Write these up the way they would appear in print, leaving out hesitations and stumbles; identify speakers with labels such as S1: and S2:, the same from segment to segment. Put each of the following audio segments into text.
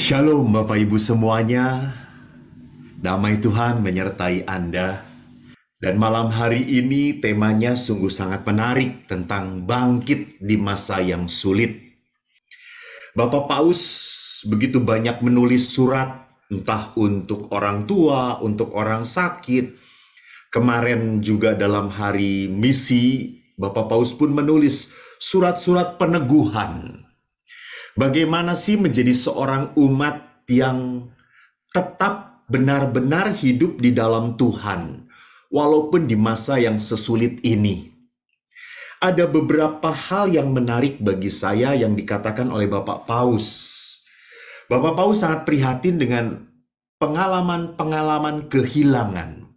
S1: Shalom Bapak Ibu semuanya, damai Tuhan menyertai Anda. Dan malam hari ini temanya sungguh sangat menarik tentang bangkit di masa yang sulit. Bapak Paus begitu banyak menulis surat, entah untuk orang tua, untuk orang sakit. Kemarin juga dalam hari misi, Bapak Paus pun menulis surat-surat peneguhan. Bagaimana sih menjadi seorang umat yang tetap benar-benar hidup di dalam Tuhan, walaupun di masa yang sesulit ini. Ada beberapa hal yang menarik bagi saya yang dikatakan oleh Bapak Paus. Bapak Paus sangat prihatin dengan pengalaman-pengalaman kehilangan.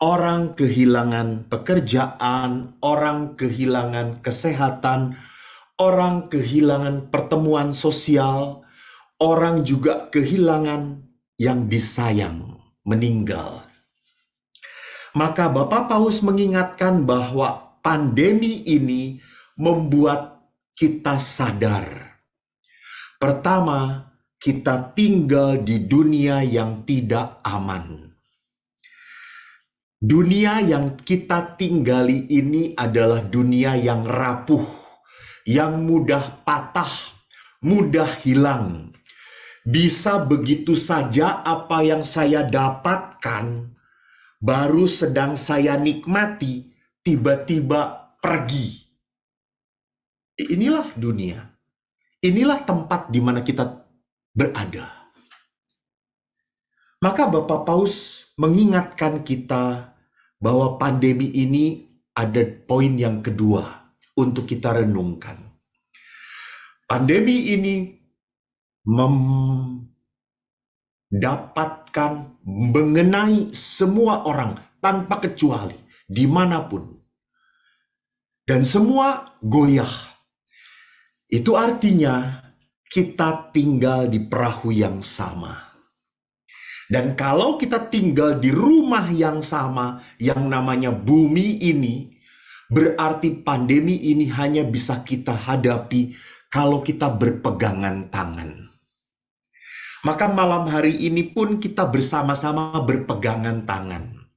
S1: Orang kehilangan pekerjaan, orang kehilangan kesehatan, orang kehilangan pertemuan sosial, orang juga kehilangan yang disayang, meninggal. Maka Bapak Paus mengingatkan bahwa pandemi ini membuat kita sadar. Pertama, kita tinggal di dunia yang tidak aman. Dunia yang kita tinggali ini adalah dunia yang rapuh, yang mudah patah, mudah hilang. Bisa begitu saja apa yang saya dapatkan, baru sedang saya nikmati, tiba-tiba pergi. Inilah dunia. Inilah tempat di mana kita berada. Maka Bapak Paus mengingatkan kita bahwa pandemi ini ada poin yang kedua untuk kita renungkan. Pandemi ini mendapatkan mengenai semua orang tanpa kecuali dimanapun, dan semua goyah. Itu artinya kita tinggal di perahu yang sama, dan kalau kita tinggal di rumah yang sama yang namanya bumi ini, berarti pandemi ini hanya bisa kita hadapi kalau kita berpegangan tangan. Maka malam hari ini pun kita bersama-sama berpegangan tangan.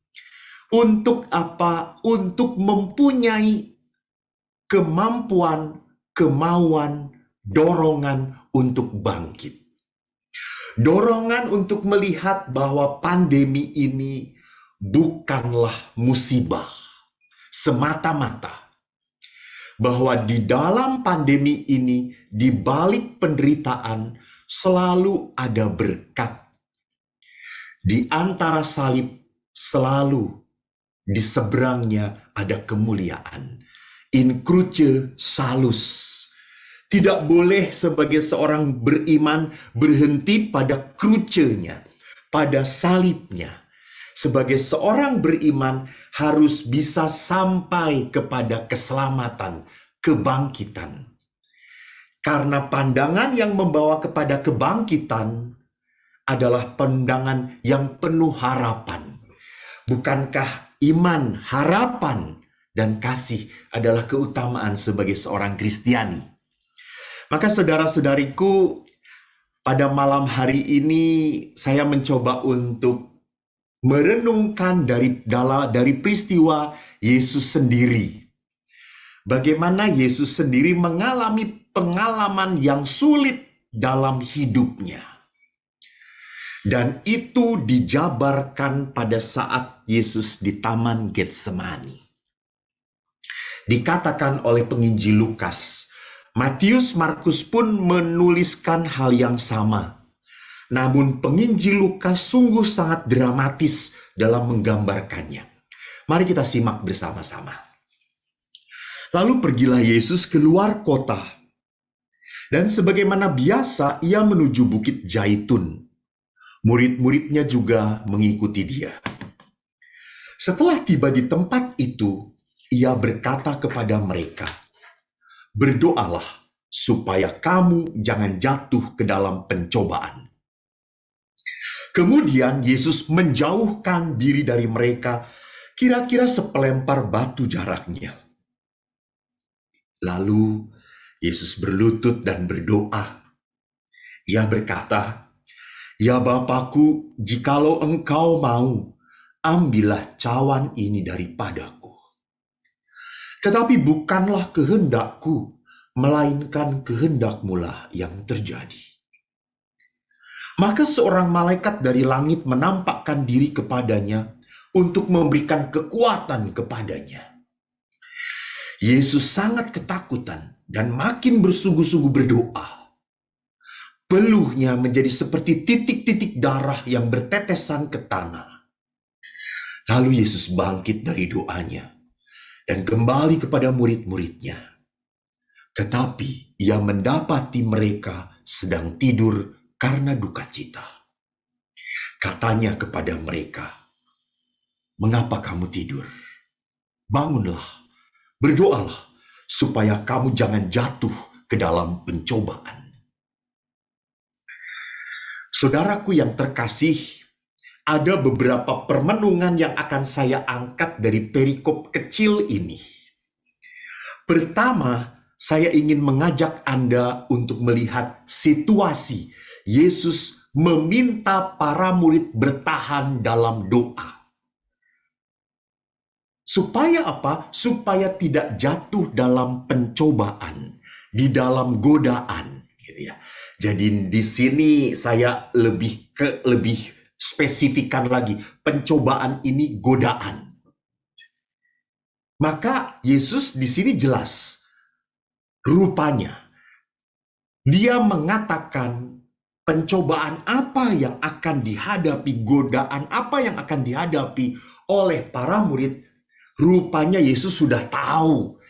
S1: Untuk apa? Untuk mempunyai kemampuan, kemauan, dorongan untuk bangkit. Dorongan untuk melihat bahwa pandemi ini bukanlah musibah semata-mata. Bahwa di dalam pandemi ini, di balik penderitaan, selalu ada berkat. Di antara salib, selalu di seberangnya ada kemuliaan. In cruce salus. Tidak boleh sebagai seorang beriman berhenti pada cruce-nya, pada salibnya. Sebagai seorang beriman harus bisa sampai kepada keselamatan, kebangkitan. Karena pandangan yang membawa kepada kebangkitan adalah pandangan yang penuh harapan. Bukankah iman, harapan, dan kasih adalah keutamaan sebagai seorang Kristiani? Maka saudara-saudariku, pada malam hari ini saya mencoba untuk merenungkan dari peristiwa Yesus sendiri. Bagaimana Yesus sendiri mengalami pengalaman yang sulit dalam hidupnya. Dan itu dijabarkan pada saat Yesus di Taman Getsemani. Dikatakan oleh penginjil Lukas, Matius, Markus pun menuliskan hal yang sama. Namun penginjil Lukas sungguh sangat dramatis dalam menggambarkannya. Mari kita simak bersama-sama. Lalu pergilah Yesus keluar kota. Dan sebagaimana biasa ia menuju Bukit Zaitun. Murid-muridnya juga mengikuti dia. Setelah tiba di tempat itu, ia berkata kepada mereka, "Berdoalah supaya kamu jangan jatuh ke dalam pencobaan." Kemudian Yesus menjauhkan diri dari mereka, kira-kira sepelempar batu jaraknya. Lalu Yesus berlutut dan berdoa. Ia berkata, Ya Bapakku, jikalau engkau mau, ambillah cawan ini daripadaku. Tetapi bukanlah kehendakku, melainkan kehendak-Mulah yang terjadi. Maka seorang malaikat dari langit menampakkan diri kepadanya untuk memberikan kekuatan kepadanya. Yesus sangat ketakutan dan makin bersungguh-sungguh berdoa. Peluhnya menjadi seperti titik-titik darah yang bertetesan ke tanah. Lalu Yesus bangkit dari doanya dan kembali kepada murid-muridnya. Tetapi ia mendapati mereka sedang tidur karena duka cita. Katanya kepada mereka, "Mengapa kamu tidur? Bangunlah, berdoalah, supaya kamu jangan jatuh ke dalam pencobaan." Saudaraku yang terkasih, ada beberapa permenungan yang akan saya angkat dari perikop kecil ini. Pertama, saya ingin mengajak Anda untuk melihat situasi Yesus meminta para murid bertahan dalam doa. Supaya apa? Supaya tidak jatuh dalam pencobaan, di dalam godaan, gitu ya. Jadi di sini saya lebih spesifikkan lagi, pencobaan ini godaan. Maka Yesus di sini jelas, rupanya dia mengatakan pencobaan apa yang akan dihadapi, godaan apa yang akan dihadapi oleh para murid. Rupanya Yesus sudah tahu,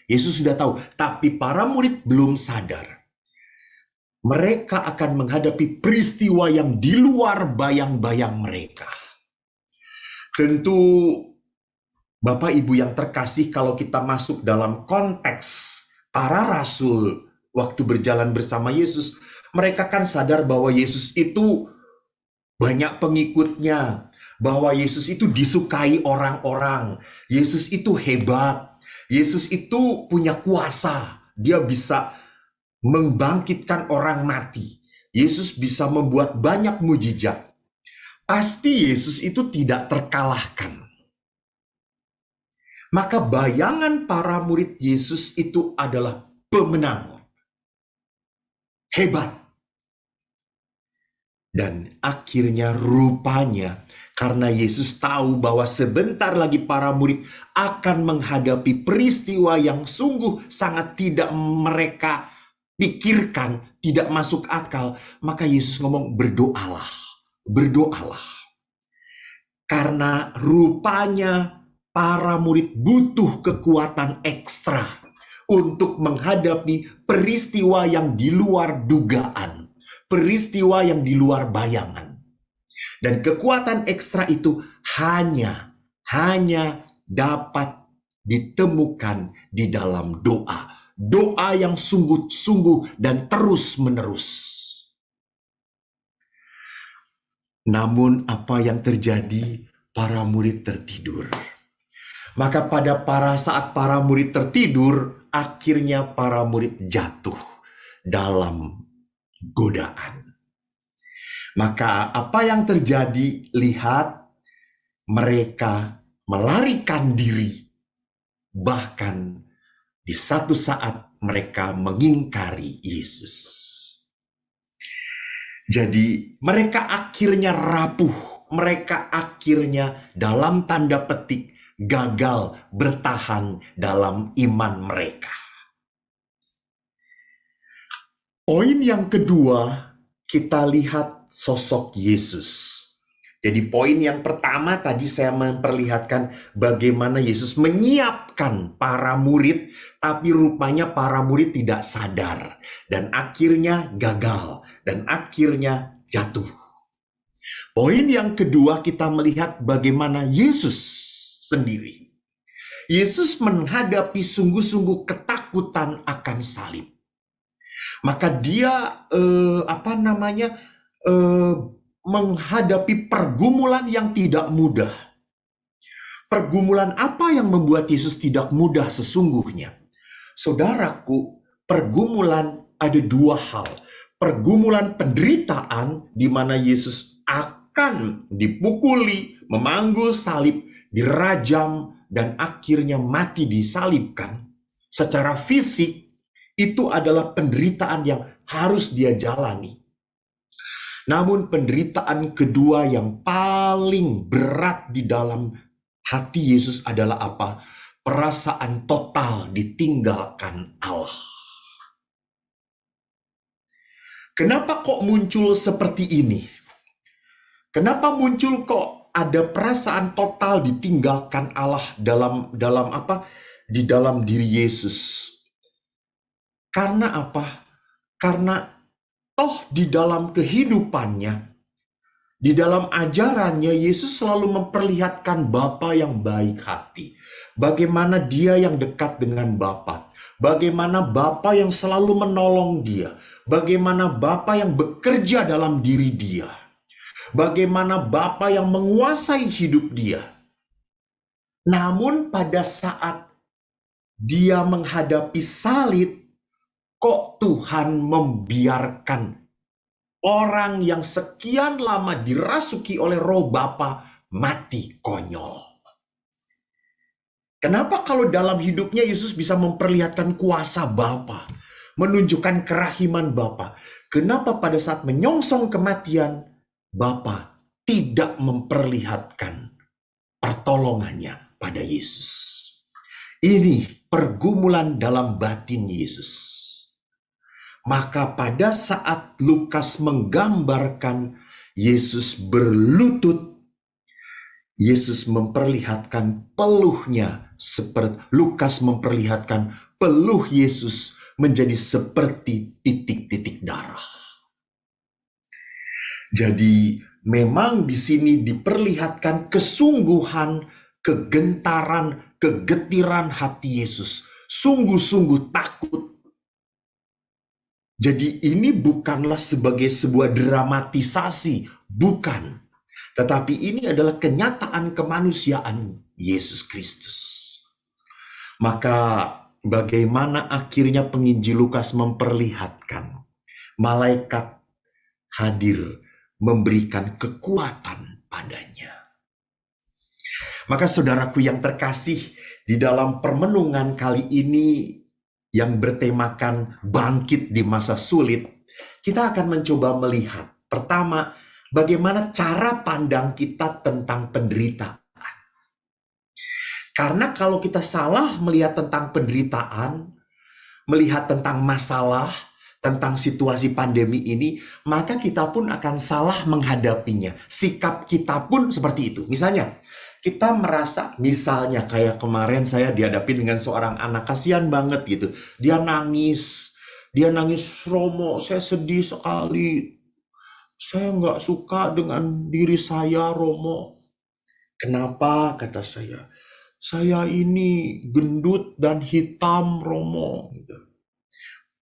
S1: tapi para murid belum sadar. Mereka akan menghadapi peristiwa yang di luar bayang-bayang mereka. Tentu Bapak Ibu yang terkasih, kalau kita masuk dalam konteks para rasul waktu berjalan bersama Yesus, mereka kan sadar bahwa Yesus itu banyak pengikutnya, bahwa Yesus itu disukai orang-orang, Yesus itu hebat, Yesus itu punya kuasa, dia bisa membangkitkan orang mati. Yesus bisa membuat banyak mujizat. Pasti Yesus itu tidak terkalahkan. Maka bayangan para murid Yesus itu adalah pemenang. Hebat. Dan akhirnya rupanya karena Yesus tahu bahwa sebentar lagi para murid akan menghadapi peristiwa yang sungguh sangat tidak mereka pikirkan, tidak masuk akal, maka Yesus ngomong, berdoalah, berdoalah. Karena rupanya para murid butuh kekuatan ekstra untuk menghadapi peristiwa yang di luar dugaan, peristiwa yang di luar bayangan. Dan kekuatan ekstra itu hanya dapat ditemukan di dalam doa. Doa yang sungguh-sungguh dan terus-menerus. Namun apa yang terjadi? Para murid tertidur. Maka saat para murid tertidur, akhirnya para murid jatuh dalam godaan. Maka apa yang terjadi? Lihat, mereka melarikan diri. Bahkan di satu saat mereka mengingkari Yesus. Jadi mereka akhirnya rapuh. Mereka akhirnya dalam tanda petik gagal bertahan dalam iman mereka. Poin yang kedua, kita lihat sosok Yesus. Jadi poin yang pertama tadi saya memperlihatkan bagaimana Yesus menyiapkan para murid, tapi rupanya para murid tidak sadar. Dan akhirnya gagal, dan akhirnya jatuh. Poin yang kedua kita melihat bagaimana Yesus sendiri. Yesus menghadapi sungguh-sungguh ketakutan akan salib. Maka dia menghadapi pergumulan yang tidak mudah. Pergumulan apa yang membuat Yesus tidak mudah sesungguhnya? Saudaraku, pergumulan ada dua hal. Pergumulan penderitaan di mana Yesus akan dipukuli, memanggul salib, dirajam, dan akhirnya mati disalibkan, secara fisik itu adalah penderitaan yang harus dia jalani. Namun penderitaan kedua yang paling berat di dalam hati Yesus adalah apa? Perasaan total ditinggalkan Allah. Kenapa kok muncul seperti ini? Kenapa muncul kok ada perasaan total ditinggalkan Allah dalam apa? Di dalam diri Yesus. Karena apa? Karena toh di dalam kehidupannya, di dalam ajarannya, Yesus selalu memperlihatkan Bapa yang baik hati. Bagaimana dia yang dekat dengan Bapa. Bagaimana Bapa yang selalu menolong dia. Bagaimana Bapa yang bekerja dalam diri dia. Bagaimana Bapa yang menguasai hidup dia. Namun pada saat dia menghadapi salib, kok Tuhan membiarkan orang yang sekian lama dirasuki oleh roh Bapa mati konyol. Kenapa kalau dalam hidupnya Yesus bisa memperlihatkan kuasa Bapa, menunjukkan kerahiman Bapa? Kenapa pada saat menyongsong kematian, Bapa tidak memperlihatkan pertolongannya pada Yesus? Ini pergumulan dalam batin Yesus. Maka pada saat Lukas menggambarkan Yesus berlutut, Yesus memperlihatkan peluhnya, seperti Lukas memperlihatkan peluh Yesus menjadi seperti titik-titik darah. Jadi memang di sini diperlihatkan kesungguhan, kegentaran, kegetiran hati Yesus. Sungguh-sungguh takut. Jadi ini bukanlah sebagai sebuah dramatisasi, bukan. Tetapi ini adalah kenyataan kemanusiaan Yesus Kristus. Maka bagaimana akhirnya penginjil Lukas memperlihatkan malaikat hadir memberikan kekuatan padanya. Maka saudaraku yang terkasih, di dalam permenungan kali ini yang bertemakan bangkit di masa sulit, kita akan mencoba melihat pertama, bagaimana cara pandang kita tentang penderitaan. Karena kalau kita salah melihat tentang penderitaan, melihat tentang masalah, tentang situasi pandemi ini, maka kita pun akan salah menghadapinya. Sikap kita pun seperti itu. Misalnya, kita merasa, misalnya kayak kemarin saya dihadapi dengan seorang anak, kasihan banget gitu. Dia nangis, Romo, saya sedih sekali. Saya nggak suka dengan diri saya, Romo. Kenapa? Kata saya. Saya ini gendut dan hitam, Romo.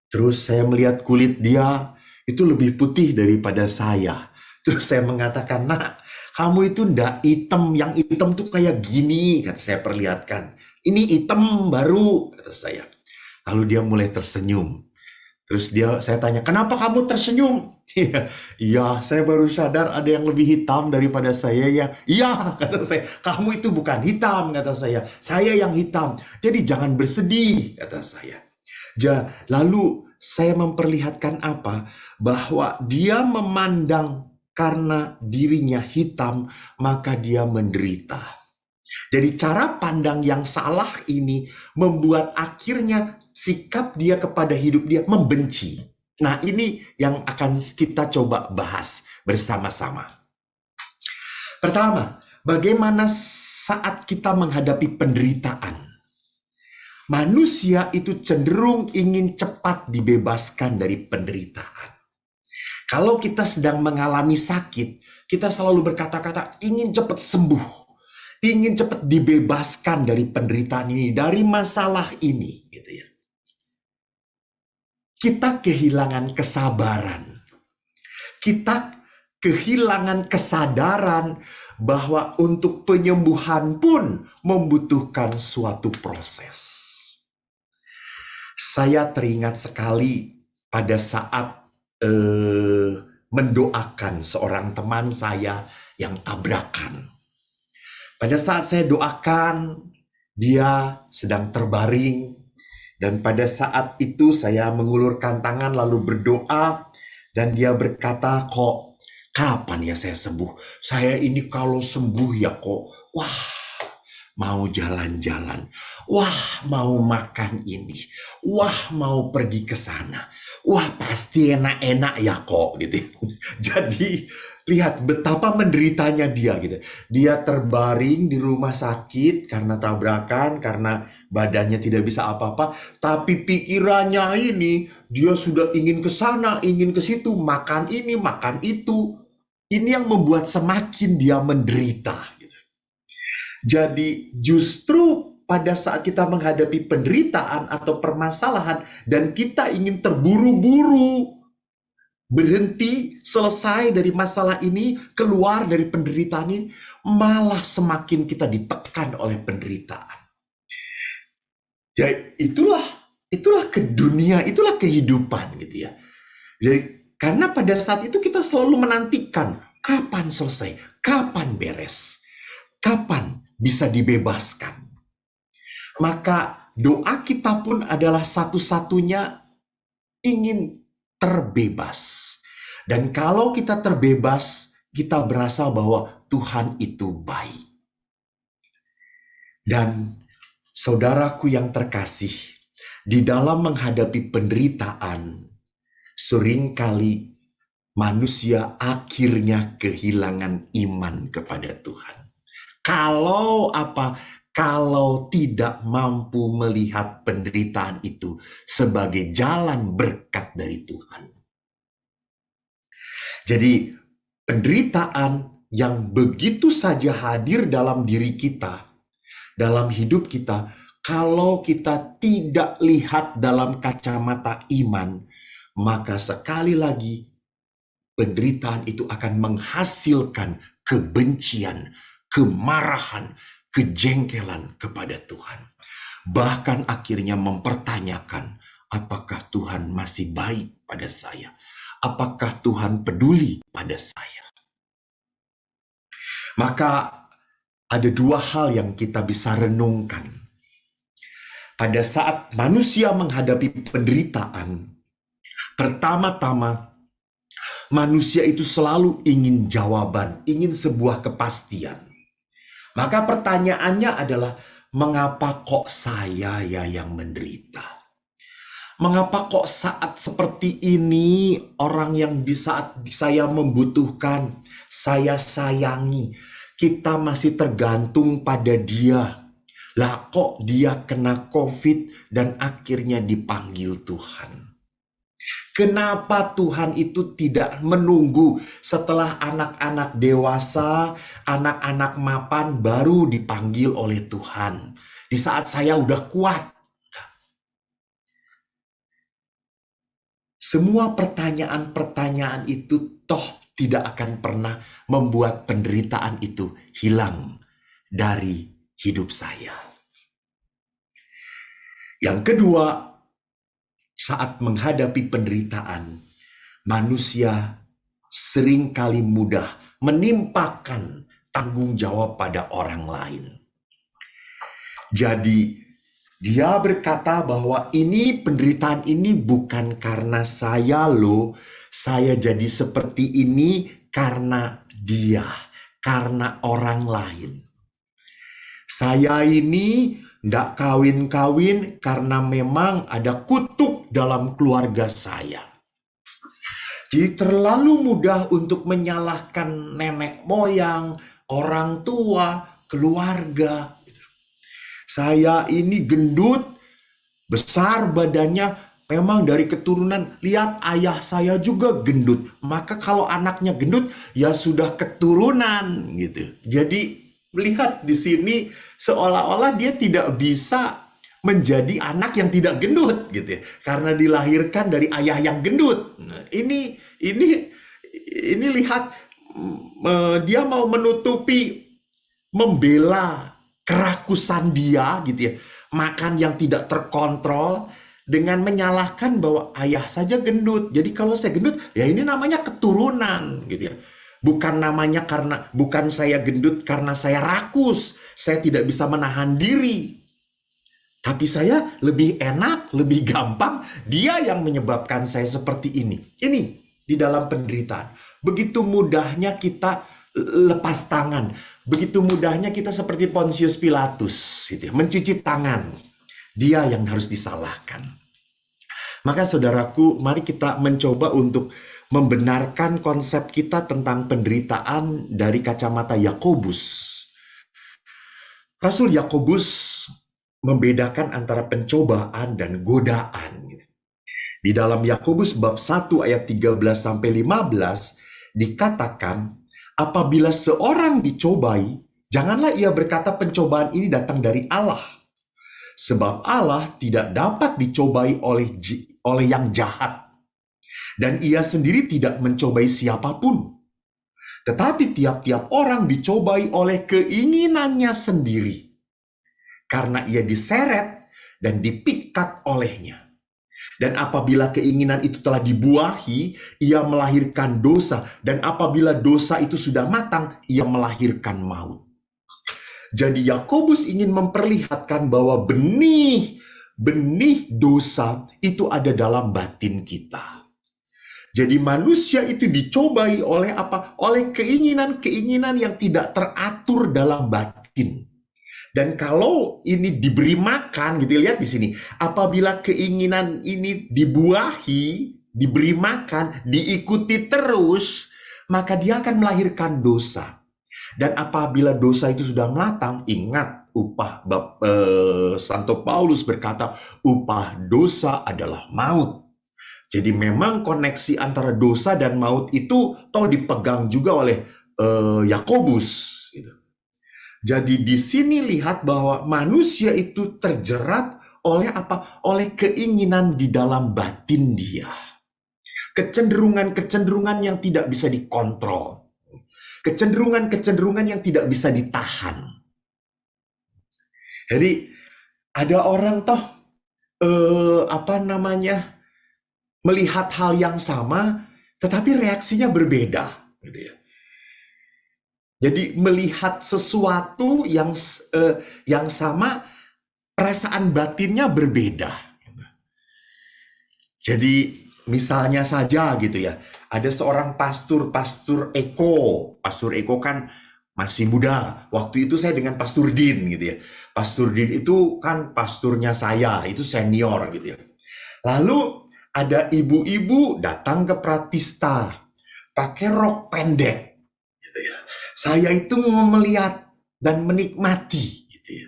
S1: Terus saya melihat kulit dia itu lebih putih daripada saya. Terus saya mengatakan, nak, kamu itu ndak hitam, yang hitam tuh kayak gini, kata saya perlihatkan. Ini hitam baru, kata saya. Lalu dia mulai tersenyum. Terus saya tanya, kenapa kamu tersenyum? Iya, saya baru sadar ada yang lebih hitam daripada saya ya. Iya, kata saya, kamu itu bukan hitam, kata saya yang hitam. Jadi jangan bersedih, kata saya. Lalu saya memperlihatkan apa? Bahwa dia memandang karena dirinya hitam, maka dia menderita. Jadi cara pandang yang salah ini membuat akhirnya sikap dia kepada hidup dia membenci. Nah, ini yang akan kita coba bahas bersama-sama. Pertama, bagaimana saat kita menghadapi penderitaan? Manusia itu cenderung ingin cepat dibebaskan dari penderitaan. Kalau kita sedang mengalami sakit, kita selalu berkata-kata ingin cepat sembuh. Ingin cepat dibebaskan dari penderitaan ini, dari masalah ini. Gitu ya. Kita kehilangan kesabaran. Kita kehilangan kesadaran bahwa untuk penyembuhan pun membutuhkan suatu proses. Saya teringat sekali pada saat mendoakan seorang teman saya yang tabrakan. Pada saat saya doakan, dia sedang terbaring. Dan pada saat itu saya mengulurkan tangan lalu berdoa. Dan dia berkata, kok kapan ya saya sembuh? Saya ini kalau sembuh ya kok, wah, mau jalan-jalan, wah mau makan ini, wah mau pergi ke sana, wah pasti enak-enak ya kok gitu. Jadi lihat betapa menderitanya dia gitu. Dia terbaring di rumah sakit karena tabrakan, karena badannya tidak bisa apa-apa, tapi pikirannya ini dia sudah ingin ke sana, ingin ke situ, makan ini, makan itu. Ini yang membuat semakin dia menderita. Jadi justru pada saat kita menghadapi penderitaan atau permasalahan dan kita ingin terburu-buru berhenti, selesai dari masalah ini, keluar dari penderitaan ini, malah semakin kita ditekan oleh penderitaan. Ya itulah ke dunia, itulah kehidupan gitu ya. Jadi karena pada saat itu kita selalu menantikan kapan selesai, kapan beres, kapan bisa dibebaskan. Maka doa kita pun adalah satu-satunya ingin terbebas. Dan kalau kita terbebas, kita berasa bahwa Tuhan itu baik. Dan saudaraku yang terkasih, di dalam menghadapi penderitaan, seringkali manusia akhirnya kehilangan iman kepada Tuhan. Kalau tidak mampu melihat penderitaan itu sebagai jalan berkat dari Tuhan. Jadi penderitaan yang begitu saja hadir dalam diri kita, dalam hidup kita, kalau kita tidak lihat dalam kacamata iman, maka sekali lagi penderitaan itu akan menghasilkan kebencian, kemarahan, kejengkelan kepada Tuhan. Bahkan akhirnya mempertanyakan, apakah Tuhan masih baik pada saya? Apakah Tuhan peduli pada saya? Maka ada dua hal yang kita bisa renungkan. Pada saat manusia menghadapi penderitaan, pertama-tama manusia itu selalu ingin jawaban, ingin sebuah kepastian. Maka pertanyaannya adalah, mengapa kok saya ya yang menderita? Mengapa kok saat seperti ini orang yang di saat saya membutuhkan, saya sayangi, kita masih tergantung pada dia. Lah kok dia kena COVID dan akhirnya dipanggil Tuhan? Kenapa Tuhan itu tidak menunggu setelah anak-anak dewasa, anak-anak mapan baru dipanggil oleh Tuhan? Di saat saya udah kuat. Semua pertanyaan-pertanyaan itu toh tidak akan pernah membuat penderitaan itu hilang dari hidup saya. Yang kedua, saat menghadapi penderitaan, manusia seringkali mudah menimpakan tanggung jawab pada orang lain. Jadi dia berkata bahwa ini penderitaan ini bukan karena saya loh, saya jadi seperti ini karena dia, karena orang lain. Saya ini nggak kawin-kawin karena memang ada kutuk dalam keluarga saya. Jadi terlalu mudah untuk menyalahkan nenek moyang, orang tua, keluarga. Saya ini gendut, besar badannya, memang dari keturunan. Lihat ayah saya juga gendut. Maka kalau anaknya gendut, ya sudah keturunan gitu. Jadi melihat di sini seolah-olah dia tidak bisa menjadi anak yang tidak gendut gitu ya, karena dilahirkan dari ayah yang gendut. Nah, ini lihat dia mau menutupi, membela kerakusan dia gitu ya, makan yang tidak terkontrol, dengan menyalahkan bahwa ayah saja gendut. Jadi kalau saya gendut, ya ini namanya keturunan gitu ya. Bukan saya gendut karena saya rakus, saya tidak bisa menahan diri. Tapi saya lebih enak, lebih gampang, dia yang menyebabkan saya seperti ini. Ini di dalam penderitaan. Begitu mudahnya kita lepas tangan. Begitu mudahnya kita seperti Pontius Pilatus, gitu ya, mencuci tangan. Dia yang harus disalahkan. Maka saudaraku, mari kita mencoba untuk membenarkan konsep kita tentang penderitaan dari kacamata Yakobus. Rasul Yakobus membedakan antara pencobaan dan godaan. Di dalam Yakobus bab 1 ayat 13-15 dikatakan, apabila seorang dicobai, janganlah ia berkata pencobaan ini datang dari Allah. Sebab Allah tidak dapat dicobai oleh yang jahat. Dan ia sendiri tidak mencobai siapapun. Tetapi tiap-tiap orang dicobai oleh keinginannya sendiri. Karena ia diseret dan dipikat olehnya. Dan apabila keinginan itu telah dibuahi, ia melahirkan dosa. Dan apabila dosa itu sudah matang, ia melahirkan maut. Jadi Yakobus ingin memperlihatkan bahwa benih dosa itu ada dalam batin kita. Jadi manusia itu dicobai oleh apa? Oleh keinginan-keinginan yang tidak teratur dalam batin. Dan kalau ini diberi makan, gitu, lihat di sini. Apabila keinginan ini dibuahi, diberi makan, diikuti terus, maka dia akan melahirkan dosa. Dan apabila dosa itu sudah matang, ingat Santo Paulus berkata, upah dosa adalah maut. Jadi memang koneksi antara dosa dan maut itu toh dipegang juga oleh Yakobus. Gitu. Jadi di sini lihat bahwa manusia itu terjerat oleh apa? Oleh keinginan di dalam batin dia. Kecenderungan-kecenderungan yang tidak bisa dikontrol. Kecenderungan-kecenderungan yang tidak bisa ditahan. Jadi ada orang toh melihat hal yang sama, tetapi reaksinya berbeda, gitu ya. Jadi melihat sesuatu yang sama, perasaan batinnya berbeda. Jadi misalnya saja gitu ya, ada seorang pastor Eko. Pastor Eko kan masih muda. Waktu itu saya dengan Pastor Din gitu ya. Pastor Din itu kan pasturnya saya, itu senior gitu ya. Lalu ada ibu-ibu datang ke Pratista pakai rok pendek. Saya itu melihat dan menikmati, gitu ya.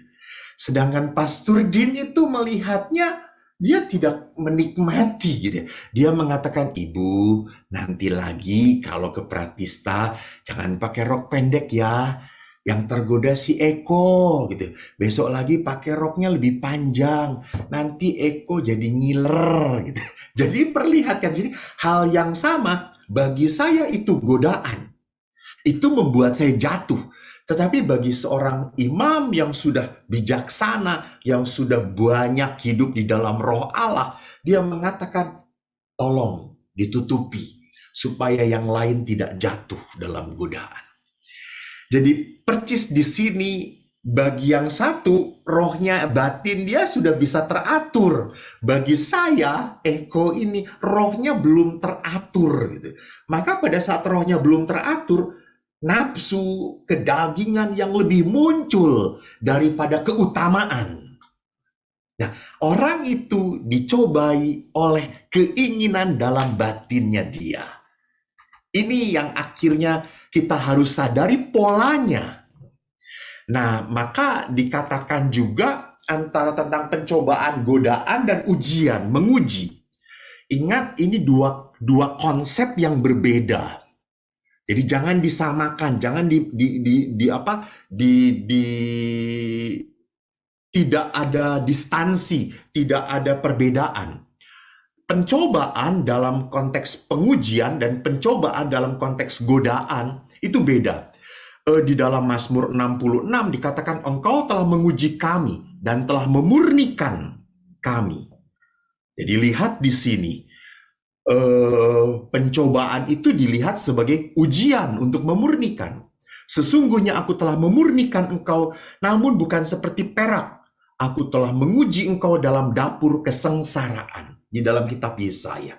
S1: Sedangkan Pastor Din itu melihatnya, dia tidak menikmati, gitu ya. Dia mengatakan, ibu, nanti lagi kalau ke Pratista, jangan pakai rok pendek ya. Yang tergoda si Eko, gitu. Besok lagi pakai roknya lebih panjang. Nanti Eko jadi ngiler, gitu. Jadi perlihatkan, jadi hal yang sama bagi saya itu godaan. Itu membuat saya jatuh. Tetapi bagi seorang imam yang sudah bijaksana, yang sudah banyak hidup di dalam roh Allah, dia mengatakan, tolong ditutupi, supaya yang lain tidak jatuh dalam godaan. Jadi percis di sini, bagi yang satu, rohnya, batin dia sudah bisa teratur. Bagi saya, Eko ini, rohnya belum teratur. Gitu. Maka pada saat rohnya belum teratur, nafsu, kedagingan yang lebih muncul daripada keutamaan. Nah, orang itu dicobai oleh keinginan dalam batinnya dia. Ini yang akhirnya kita harus sadari polanya. Nah, maka dikatakan juga antara tentang pencobaan, godaan, dan ujian, menguji. Ingat, ini dua konsep yang berbeda. Jadi jangan disamakan, jangan tidak ada distansi, tidak ada perbedaan. Pencobaan dalam konteks pengujian dan pencobaan dalam konteks godaan itu beda. Di dalam Mazmur 66 dikatakan, engkau telah menguji kami dan telah memurnikan kami. Jadi lihat di sini, pencobaan itu dilihat sebagai ujian untuk memurnikan. Sesungguhnya aku telah memurnikan engkau, namun bukan seperti perak. Aku telah menguji engkau dalam dapur kesengsaraan. Di dalam kitab Yesaya.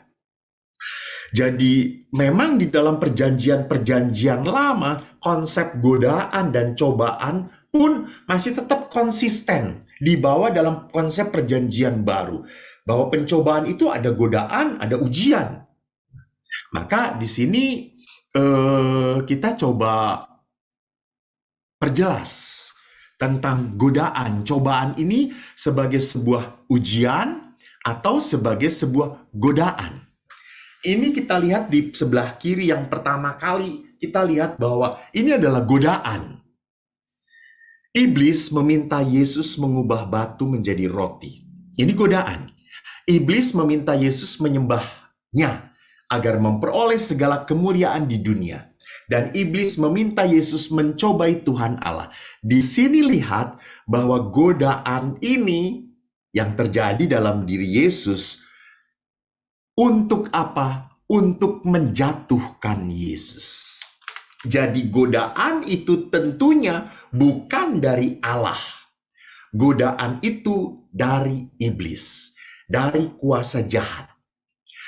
S1: Jadi memang di dalam perjanjian-perjanjian lama, konsep godaan dan cobaan pun masih tetap konsisten dibawa dalam konsep perjanjian baru. Bahwa pencobaan itu ada godaan, ada ujian. Maka di sini kita coba perjelas tentang godaan, cobaan ini sebagai sebuah ujian atau sebagai sebuah godaan. Ini kita lihat di sebelah kiri yang pertama kali, kita lihat bahwa ini adalah godaan. Iblis meminta Yesus mengubah batu menjadi roti. Ini godaan. Iblis meminta Yesus menyembahnya agar memperoleh segala kemuliaan di dunia. Dan iblis meminta Yesus mencobai Tuhan Allah. Di sini lihat bahwa godaan ini yang terjadi dalam diri Yesus untuk apa? Untuk menjatuhkan Yesus. Jadi godaan itu tentunya bukan dari Allah. Godaan itu dari iblis, dari kuasa jahat.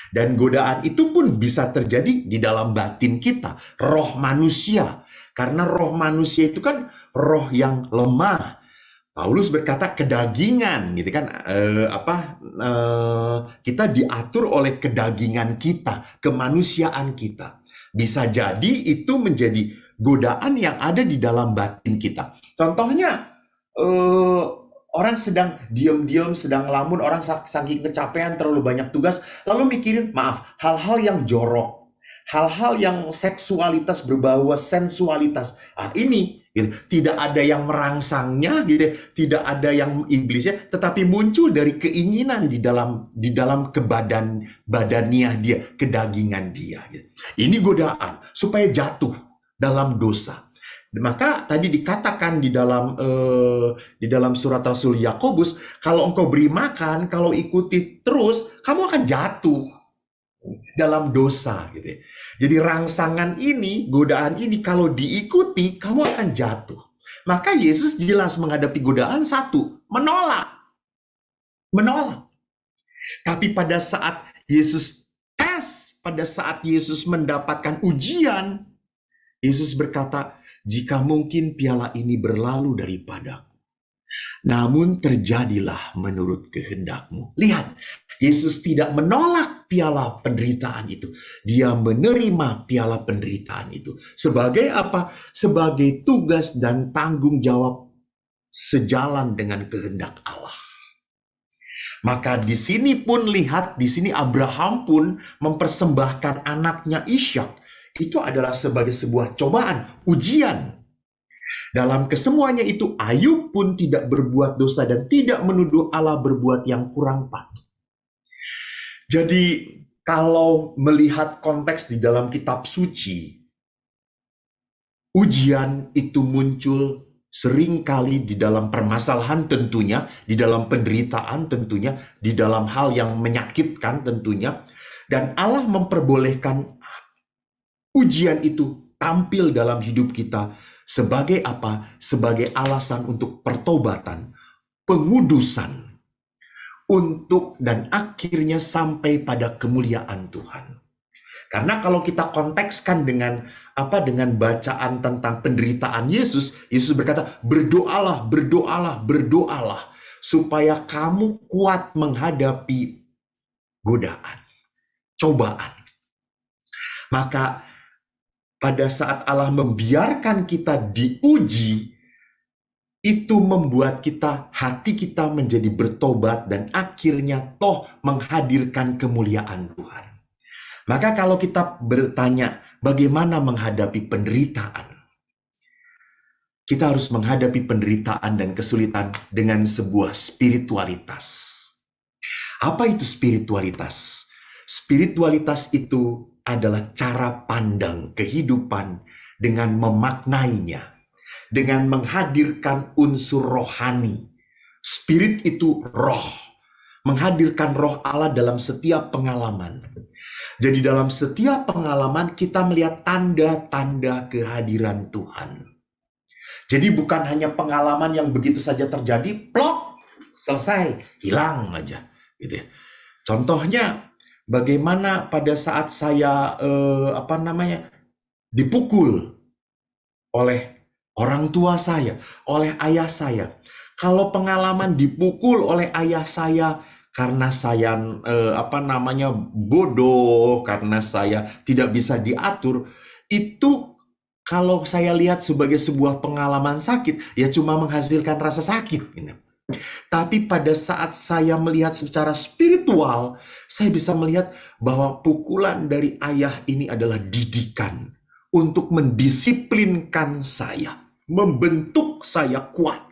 S1: Dan godaan itu pun bisa terjadi di dalam batin kita, roh manusia. Karena roh manusia itu kan roh yang lemah. Paulus berkata kedagingan, gitu kan? Kita diatur oleh kedagingan kita, kemanusiaan kita. Bisa jadi itu menjadi godaan yang ada di dalam batin kita. Contohnya, orang sedang diam-diam, sedang ngelamun, orang saking kecapean, terlalu banyak tugas, lalu mikirin, hal-hal yang jorok, hal-hal yang seksualitas, berbau sensualitas. Ini gitu. Tidak ada yang merangsangnya, gitu. Tidak ada yang iblisnya, tetapi muncul dari keinginan di dalam badannya dia, kedagingan dia. Gitu. Ini godaan supaya jatuh dalam dosa. Maka tadi dikatakan di dalam surat Rasul Yakobus, kalau engkau beri makan, kalau ikuti terus, kamu akan jatuh dalam dosa, gitu ya. Jadi rangsangan ini, godaan ini, kalau diikuti, kamu akan jatuh. Maka Yesus jelas menghadapi godaan satu, menolak. Tapi pada saat Yesus pada saat Yesus mendapatkan ujian, Yesus berkata, jika mungkin piala ini berlalu daripadaku, namun terjadilah menurut kehendakmu. Lihat, Yesus tidak menolak piala penderitaan itu. Dia menerima piala penderitaan itu. Sebagai apa? Sebagai tugas dan tanggung jawab sejalan dengan kehendak Allah. Maka di sini pun lihat, di sini Abraham pun mempersembahkan anaknya Ishak. Itu adalah sebagai sebuah cobaan, ujian. Dalam kesemuanya itu, Ayub pun tidak berbuat dosa dan tidak menuduh Allah berbuat yang kurang patut. Jadi, kalau melihat konteks di dalam kitab suci, ujian itu muncul seringkali di dalam permasalahan tentunya, di dalam penderitaan tentunya, di dalam hal yang menyakitkan tentunya, dan Allah memperbolehkan ujian itu tampil dalam hidup kita sebagai apa? Sebagai alasan untuk pertobatan, pengudusan, dan akhirnya sampai pada kemuliaan Tuhan. Karena kalau kita kontekskan dengan bacaan tentang penderitaan Yesus, Yesus berkata, berdoalah, berdoalah, berdoalah, supaya kamu kuat menghadapi godaan, cobaan. Maka pada saat Allah membiarkan kita diuji, itu membuat hati kita menjadi bertobat dan akhirnya toh menghadirkan kemuliaan Tuhan. Maka kalau kita bertanya bagaimana menghadapi penderitaan, kita harus menghadapi penderitaan dan kesulitan dengan sebuah spiritualitas. Apa itu spiritualitas? Spiritualitas itu adalah cara pandang kehidupan dengan memaknainya, dengan menghadirkan unsur rohani. Spirit itu roh, menghadirkan roh Allah dalam setiap pengalaman. Jadi dalam setiap pengalaman kita melihat tanda-tanda kehadiran Tuhan. Jadi bukan hanya pengalaman yang begitu saja terjadi, plok, selesai, hilang aja, gitu ya. Contohnya, bagaimana pada saat saya dipukul oleh orang tua saya, oleh ayah saya. Kalau pengalaman dipukul oleh ayah saya karena saya bodoh, karena saya tidak bisa diatur, itu kalau saya lihat sebagai sebuah pengalaman sakit, ya cuma menghasilkan rasa sakit. Gitu. Tapi pada saat saya melihat secara spiritual, saya bisa melihat bahwa pukulan dari ayah ini adalah didikan untuk mendisiplinkan saya, membentuk saya kuat.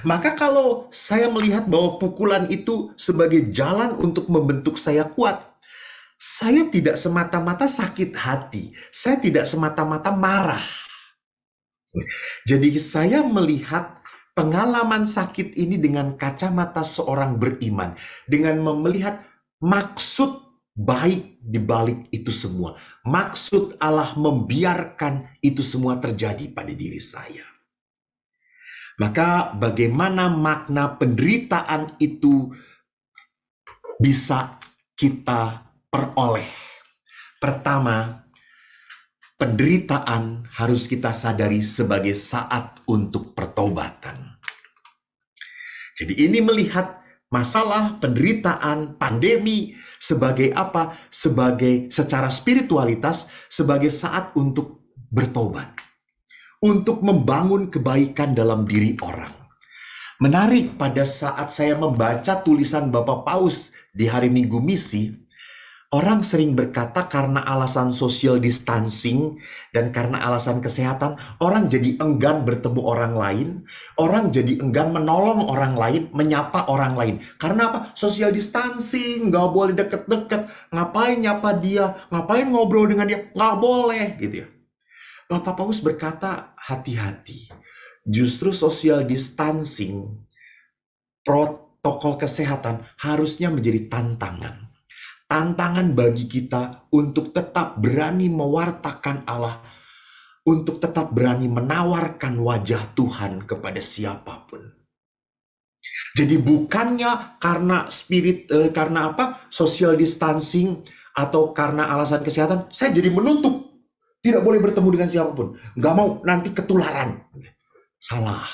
S1: Maka kalau saya melihat bahwa pukulan itu sebagai jalan untuk membentuk saya kuat, saya tidak semata-mata sakit hati, saya tidak semata-mata marah. Jadi saya melihat pengalaman sakit ini dengan kacamata seorang beriman, dengan melihat maksud baik di balik itu semua. Maksud Allah membiarkan itu semua terjadi pada diri saya. Maka bagaimana makna penderitaan itu bisa kita peroleh? Pertama, penderitaan harus kita sadari sebagai saat untuk pertobatan. Jadi ini melihat masalah, penderitaan, pandemi sebagai apa? Sebagai secara spiritualitas, sebagai saat untuk bertobat. Untuk membangun kebaikan dalam diri orang. Menarik pada saat saya membaca tulisan Bapak Paus di hari Minggu Misi, orang sering berkata karena alasan social distancing dan karena alasan kesehatan, orang jadi enggan bertemu orang lain, orang jadi enggan menolong orang lain, menyapa orang lain. Karena apa? Social distancing, nggak boleh deket-deket, ngapain nyapa dia, ngapain ngobrol dengan dia, nggak boleh gitu ya. Bapak Paus berkata, hati-hati. Justru social distancing, protokol kesehatan harusnya menjadi tantangan. Tantangan bagi kita untuk tetap berani mewartakan Allah, untuk tetap berani menawarkan wajah Tuhan kepada siapapun. Jadi bukannya karena social distancing atau karena alasan kesehatan, saya jadi menutup. Tidak boleh bertemu dengan siapapun. Nggak mau nanti ketularan. Salah.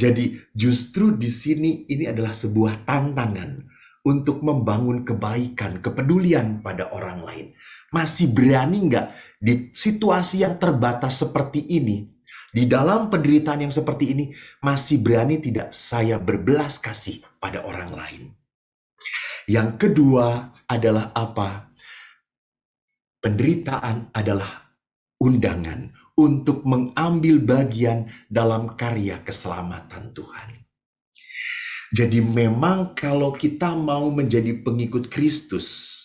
S1: Jadi justru di sini ini adalah sebuah tantangan untuk membangun kebaikan, kepedulian pada orang lain. Masih berani nggak di situasi yang terbatas seperti ini, di dalam penderitaan yang seperti ini, masih berani tidak saya berbelas kasih pada orang lain? Yang kedua adalah apa? Penderitaan adalah undangan untuk mengambil bagian dalam karya keselamatan Tuhan. Jadi memang kalau kita mau menjadi pengikut Kristus,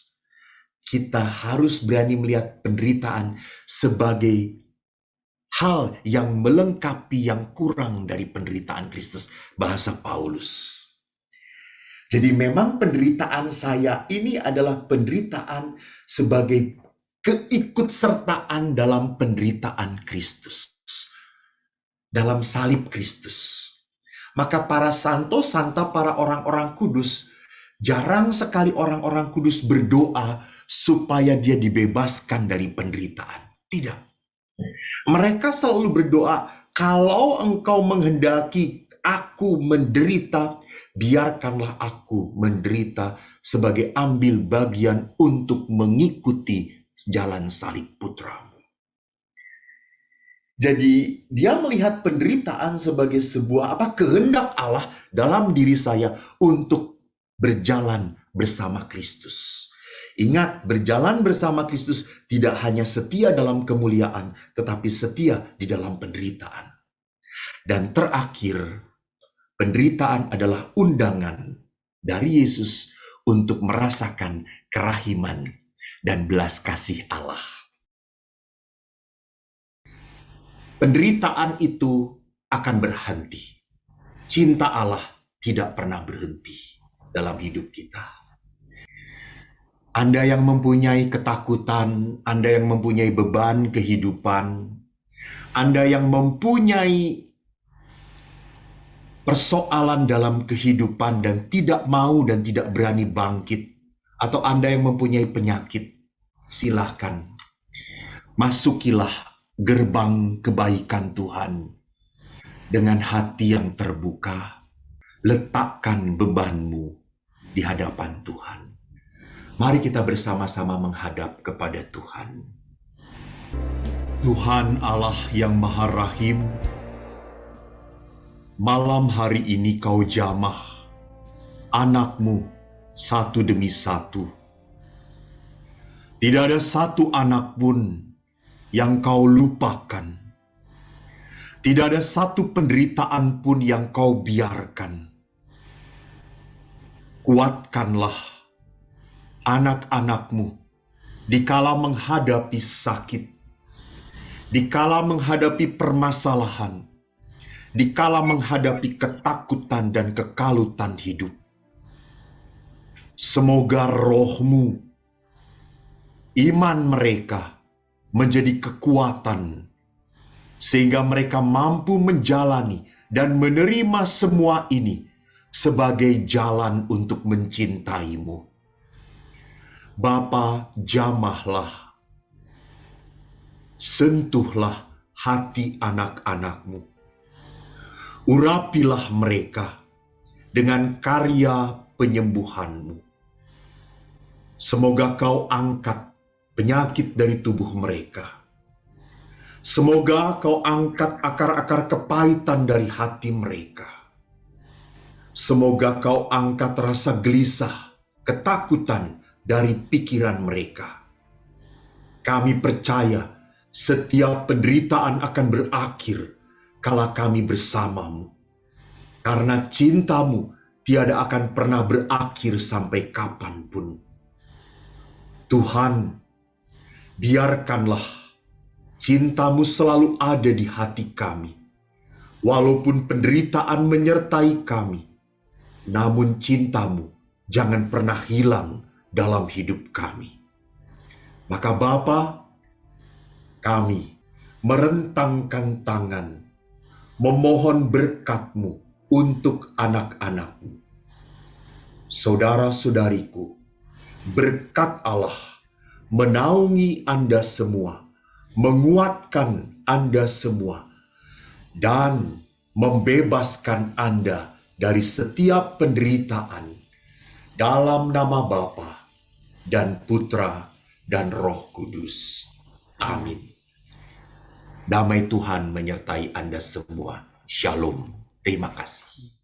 S1: kita harus berani melihat penderitaan sebagai hal yang melengkapi yang kurang dari penderitaan Kristus, bahasa Paulus. Jadi memang penderitaan saya ini adalah penderitaan sebagai keikutsertaan dalam penderitaan Kristus, dalam salib Kristus. Maka para santo, santa, para orang-orang kudus, jarang sekali orang-orang kudus berdoa supaya dia dibebaskan dari penderitaan. Tidak. Mereka selalu berdoa, kalau engkau menghendaki aku menderita, biarkanlah aku menderita sebagai ambil bagian untuk mengikuti jalan salib putramu. Jadi dia melihat penderitaan sebagai sebuah kehendak Allah dalam diri saya untuk berjalan bersama Kristus. Ingat, berjalan bersama Kristus tidak hanya setia dalam kemuliaan, tetapi setia di dalam penderitaan. Dan terakhir, penderitaan adalah undangan dari Yesus untuk merasakan kerahiman dan belas kasih Allah. Penderitaan itu akan berhenti. Cinta Allah tidak pernah berhenti dalam hidup kita. Anda yang mempunyai ketakutan, Anda yang mempunyai beban kehidupan, Anda yang mempunyai persoalan dalam kehidupan dan tidak mau dan tidak berani bangkit, atau Anda yang mempunyai penyakit, silahkan masukilah gerbang kebaikan Tuhan dengan hati yang terbuka. Letakkan bebanmu di hadapan Tuhan. Mari kita bersama-sama menghadap kepada Tuhan. Tuhan Allah yang Maha Rahim, malam hari ini Kau jamah anak-Mu satu demi satu. Tidak ada satu anak pun yang Kau lupakan. Tidak ada satu penderitaan pun yang Kau biarkan. Kuatkanlah anak-anak-Mu dikala menghadapi sakit, dikala menghadapi permasalahan, dikala menghadapi ketakutan dan kekalutan hidup. Semoga roh-Mu, iman mereka menjadi kekuatan, sehingga mereka mampu menjalani dan menerima semua ini sebagai jalan untuk mencintai-Mu. Bapa, jamahlah, sentuhlah hati anak-anak-Mu. Urapilah mereka dengan karya penyembuhan-Mu. Semoga Kau angkat penyakit dari tubuh mereka. Semoga Kau angkat akar-akar kepahitan dari hati mereka. Semoga Kau angkat rasa gelisah, ketakutan dari pikiran mereka. Kami percaya setiap penderitaan akan berakhir kala kami bersama-Mu. Karena cinta-Mu tiada akan pernah berakhir sampai kapanpun. Tuhan, biarkanlah cinta-Mu selalu ada di hati kami. Walaupun penderitaan menyertai kami, namun cinta-Mu jangan pernah hilang dalam hidup kami. Maka Bapa, kami merentangkan tangan, memohon berkat-Mu untuk anak-anak-Mu. Saudara-saudariku, berkat Allah menaungi Anda semua, menguatkan Anda semua, dan membebaskan Anda dari setiap penderitaan dalam nama Bapa dan Putra dan Roh Kudus. Amin. Damai Tuhan menyertai Anda semua. Shalom. Terima kasih.